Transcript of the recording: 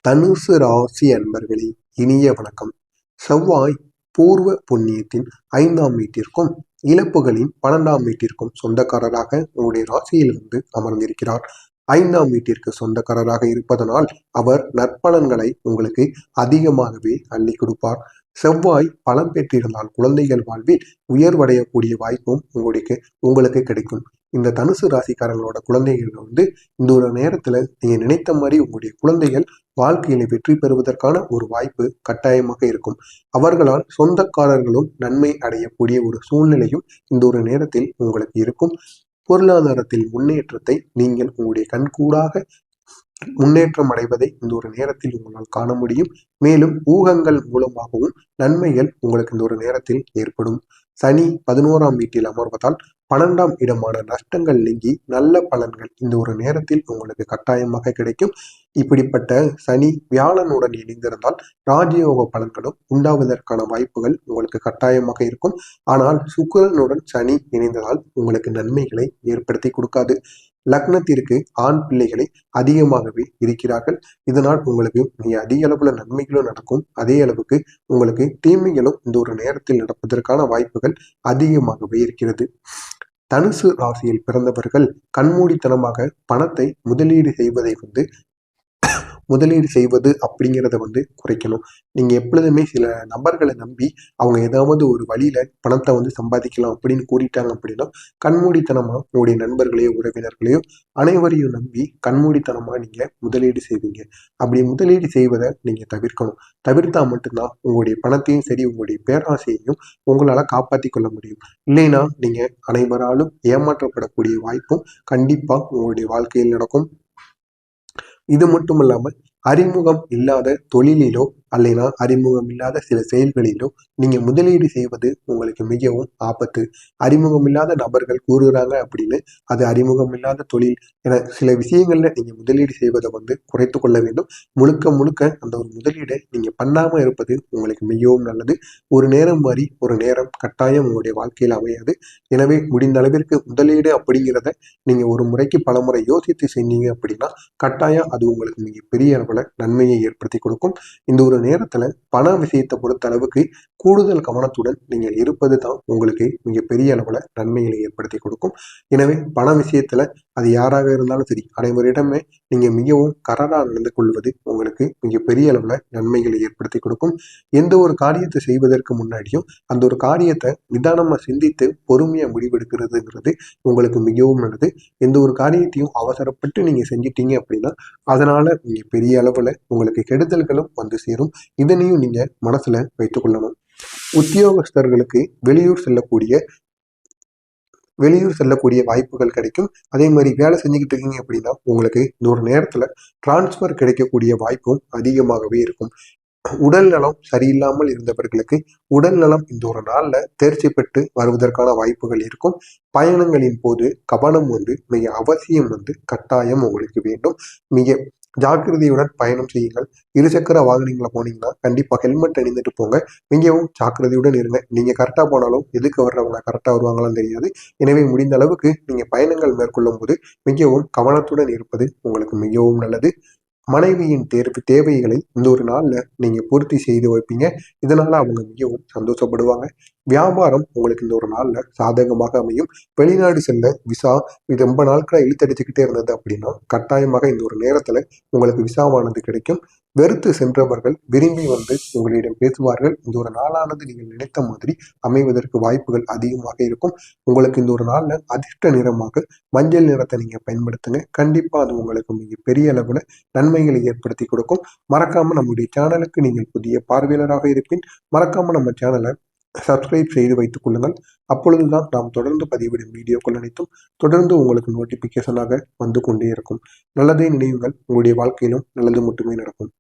தனுசு ராசி அன்பர்களே, இனிய வணக்கம். செவ்வாய் பூர்வ புண்ணியத்தின் 5ஆம் வீட்டிற்கும் இழப்புகளின் 12ஆம் வீட்டிற்கும் சொந்தக்காரராக உங்களுடைய ராசியிலிருந்து அமர்ந்திருக்கிறார். 5ஆம் வீட்டிற்கு சொந்தக்காரராக இருப்பதனால் அவர் நற்பலன்களை உங்களுக்கு அதிகமாகவே அள்ளி கொடுப்பார். செவ்வாய் பலம் பெற்றிருந்தால் குழந்தைகள் வாழ்வில் உயர்வடையக்கூடிய வாய்ப்பும் உங்களுக்கு கிடைக்கும். இந்த தனுசு ராசிக்காரங்களோட குழந்தைகள் இந்த ஒரு நேரத்துல நீங்க நினைத்த மாதிரி உங்களுடைய குழந்தைகள் வாழ்க்கையில வெற்றி பெறுவதற்கான ஒரு வாய்ப்பு கட்டாயமாக இருக்கும். அவர்களால் சொந்தக்காரர்களும் நன்மை அடையக்கூடிய ஒரு சூழ்நிலையும் இந்த ஒரு நேரத்தில் உங்களுக்கு இருக்கும். பொருளாதாரத்தில் முன்னேற்றத்தை நீங்கள் உங்களுடைய கண்கூடாக முன்னேற்றம் அடைவதை இந்த ஒரு நேரத்தில் உங்களால் காண முடியும். மேலும் ஊகங்கள் மூலமாகவும் நன்மைகள் உங்களுக்கு இந்த ஒரு நேரத்தில் ஏற்படும். சனி 11ஆம் வீட்டில் அமர்வதால் 12ஆம் இடமான நஷ்டங்கள் நீங்கி நல்ல பலன்கள் இந்த ஒரு நேரத்தில் உங்களுக்கு கட்டாயமாக கிடைக்கும். இப்படிப்பட்ட சனி வியாழனுடன் இணைந்திருந்தால் ராஜயோக பலன்களும் உண்டாவதற்கான வாய்ப்புகள் உங்களுக்கு கட்டாயமாக இருக்கும். ஆனால் சுக்கிரனுடன் சனி இணைந்ததால் உங்களுக்கு நன்மைகளை ஏற்படுத்தி கொடுக்காது. லக்னத்திற்கு ஆண் பிள்ளைகளை அதிகமாகவே இருக்கிறார்கள். இதனால் உங்களுக்கு மிக அதிக அளவுல நன்மைகளும் நடக்கும். அதே அளவுக்கு உங்களுக்கு தீமைகளும் இந்த ஒரு நேரத்தில் நடப்பதற்கான வாய்ப்புகள் அதிகமாகவே இருக்கிறது. தனுசு ராசியில் பிறந்தவர்கள் கண்மூடித்தனமாக பணத்தை முதலீடு செய்வது அப்படிங்கிறத குறைக்கணும். நீங்க எப்பொழுதுமே சில நபர்களை நம்பி அவங்க ஏதாவது ஒரு வழியில பணத்தை சம்பாதிக்கலாம் அப்படின்னு கூறிட்டாங்க அப்படின்னா கண்மூடித்தனமா உங்களுடைய நண்பர்களையோ உறவினர்களையோ அனைவரையும் நம்பி கண்மூடித்தனமா நீங்க முதலீடு செய்வீங்க. அப்படி முதலீடு செய்வதை நீங்க தவிர்க்கணும். தவிர்த்தா மட்டும்தான் உங்களுடைய பணத்தையும் சரி உங்களுடைய பேராசையையும் உங்களால காப்பாற்றி கொள்ள முடியும். இல்லைன்னா நீங்க அனைவராலும் ஏமாற்றப்படக்கூடிய வாய்ப்பும் கண்டிப்பா உங்களுடைய வாழ்க்கையில் நடக்கும். இது மட்டும் இல்லாமல் அறிமுகம் இல்லாத தொழிலிலோ அல்லைனா அறிமுகம் இல்லாத சில செயல்களிலோ நீங்க முதலீடு செய்வது உங்களுக்கு மிகவும் ஆபத்து. அறிமுகம் இல்லாத நபர்கள் கூறுகிறாங்க அப்படின்னு அது அறிமுகம் இல்லாத தொழில் என சில விஷயங்கள்ல நீங்க முதலீடு செய்வதை குறைத்து கொள்ள வேண்டும். முழுக்க முழுக்க அந்த ஒரு முதலீடை நீங்க பண்ணாம இருப்பது உங்களுக்கு மிகவும் நல்லது. ஒரு நேரம் மாறி ஒரு நேரம் கட்டாயம் உங்களுடைய வாழ்க்கையில் அமையாது. எனவே முடிந்த அளவிற்கு முதலீடு அப்படிங்கிறத நீங்க ஒரு முறைக்கு பல முறை யோசித்து செஞ்சீங்க அப்படின்னா கட்டாயம் அது உங்களுக்கு மிக பெரிய அளவுல நன்மையை ஏற்படுத்தி கொடுக்கும். இந்த ஒரு நேரத்துல பண விஷயத்தை பொறுத்த அளவுக்கு கூடுதல் கவனத்துடன் நீங்கள் இருப்பது தான் உங்களுக்கு மிக பெரிய அளவுல நன்மைகளை ஏற்படுத்தி கொடுக்கும். எனவே பண விஷயத்துல அது யாராக இருந்தாலும் சரி அனைவரிடமே நீங்க மிகவும் கராராக நடந்து கொள்வது உங்களுக்கு மிக பெரிய அளவுல நன்மைகளை ஏற்படுத்தி கொடுக்கும். எந்த ஒரு காரியத்தை செய்வதற்கு முன்னாடியும் அந்த ஒரு காரியத்தை நிதானமா சிந்தித்து பொறுமையா முடிவெடுக்கிறதுங்கிறது உங்களுக்கு மிகவும் நல்லது. எந்த ஒரு காரியத்தையும் அவசரப்பட்டு நீங்க செஞ்சிட்டீங்க அப்படின்னா அதனால நீங்க பெரிய அளவுல உங்களுக்கு கெடுதல்களும் சேரும். இதனையும் நீங்க மனசுல வைத்துக் கொள்ளணும். உத்தியோகஸ்தர்களுக்கு வெளியூர் செல்லக்கூடிய வாய்ப்புகள் கிடைக்கும். அதே மாதிரி வேலை செஞ்சுக்கிட்டு இருக்கீங்க அப்படின்னா உங்களுக்கு இந்த ஒரு நேரத்துல டிரான்ஸ்பர் கிடைக்கக்கூடிய வாய்ப்பும் அதிகமாகவே இருக்கும். உடல் நலம் சரியில்லாமல் இருந்தவர்களுக்கு உடல் நலம் இந்த ஒரு நாள்ல தேர்ச்சி பெற்று வருவதற்கான வாய்ப்புகள் இருக்கும். பயணங்களின் போது கவனம் மிக அவசியம் கட்டாயம் உங்களுக்கு வேண்டும். மிக ஜாக்கிரதையுடன் பயணம் செய்யுங்கள். இருசக்கர வாகனங்களை போனீங்கன்னா கண்டிப்பா ஹெல்மெட் அணிந்துட்டு போங்க. மிகவும் ஜாக்கிரதையுடன் இருங்க. நீங்க கரெக்டா போனாலும் எதுக்கு வர்றவங்க கரெக்டா வருவாங்களான்னு தெரியாது. எனவே முடிந்த அளவுக்கு நீங்க பயணங்கள் மேற்கொள்ளும் போது மிகவும் கவனத்துடன் இருப்பது உங்களுக்கு மிகவும் நல்லது. மனைவியின் தேவைகளை இந்த ஒரு நாள்ல நீங்க பூர்த்தி செய்து வைப்பீங்க. இதனால அவங்க மிகவும் சந்தோஷப்படுவாங்க. வியாபாரம் உங்களுக்கு இந்த ஒரு நாள்ல சாதகமாக அமையும். வெளிநாடு செல்ல விசா இது ரொம்ப நாட்களா இழுத்தடிச்சுக்கிட்டே இருந்தது அப்படின்னா கட்டாயமாக இந்த ஒரு நேரத்துல உங்களுக்கு விசாவானது கிடைக்கும். வெறுத்து சென்றவர்கள் விரும்பி உங்களிடம் பேசுவார்கள். இந்த ஒரு நாளானது நீங்கள் நினைத்த மாதிரி அமைவதற்கு வாய்ப்புகள் அதிகமாக இருக்கும். உங்களுக்கு இந்த ஒரு நாள்ல அதிர்ஷ்ட நிறமாக மஞ்சள் நிறத்தை நீங்க பயன்படுத்துங்க. கண்டிப்பா அது உங்களுக்கு மிக பெரிய அளவுல நன்மைகளை ஏற்படுத்தி கொடுக்கும். மறக்காம நம்முடைய சேனலுக்கு நீங்கள் புதிய பார்வையாளராக இருப்பின் மறக்காம நம்ம சேனலை சப்ஸ்கிரைப் செய்து வைத்துக் கொள்ளுங்கள். அப்பொழுதுதான் நாம் தொடர்ந்து பதிவிடும் வீடியோக்கள் அனைத்தும் தொடர்ந்து உங்களுக்கு நோட்டிபிகேஷனாக கொண்டே இருக்கும். நல்லதே நினைவுங்கள். உங்களுடைய வாழ்க்கையிலும் நல்லது மட்டுமே நடக்கும்.